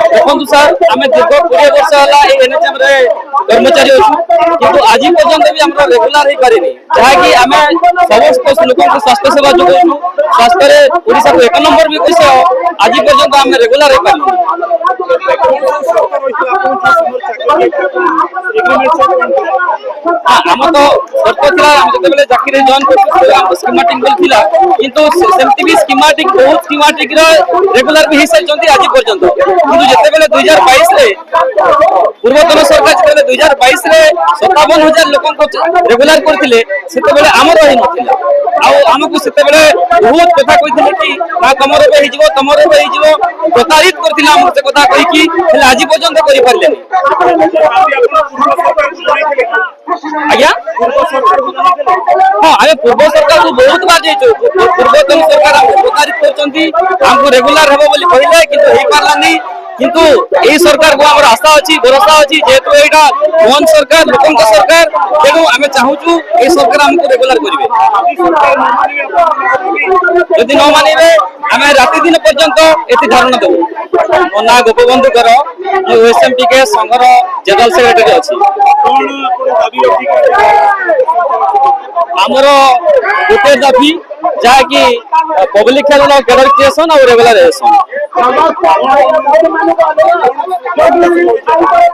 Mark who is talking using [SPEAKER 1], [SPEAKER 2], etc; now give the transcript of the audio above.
[SPEAKER 1] देखो सर आम दीर्घ 20 वर्ष है एनएचएम कर्मचारी अच्छु किंतु आज पर्यंत भी आम रेगुलर हो पारे जहाँकि आम समस्त लोक स्वास्थ्य सेवा जोगाऊ स्वास्थ्य ओडिशा को 1 नंबर विषय आज पर्यंत आम रेगुलर हो पारे आम तो शर्त था जो चाकरी जॉइन कर स्कीमेटिक था किंतु सेमती भी स्कीमेटिक बहुत स्कीमेटिक रेगुलर भी सारी आज पर्यंत किंतु जिते 2022 पूर्वतन सरकार जो 2022 57,000 लोक रेगुलर करते आमर रही ना आमको से बहुत कथा कही कि तुमर तुमर प्रतारित करते कथा कहीकि आज पर्यंत कर पारे आज्ञा हाँ आम पूर्व सरकार को बहुत बार जाइए पूर्वतन सरकार प्रतारित कर रेगुलर हे कहले किंतु हो पारानी किंतु यही सरकार को आम आशा अच्छी भरोसा अच्छी जेहेतु यहाँ मोहन सरकार लोक सरकार तेणु आम चाहूँ ये सरकार आमको रेगुलर करेंगे जदि न मानवे आम राति दिन पर्यंत ये धारणा देवु मो ना गोपबंधु कर ओएसएमपीके संघर जनरल सेक्रेटरी अच्छी आमर गोटे दाबी जहाँकि पब्लिक हेल्थ कैडर क्रिएशन और रेगुलराइजेशन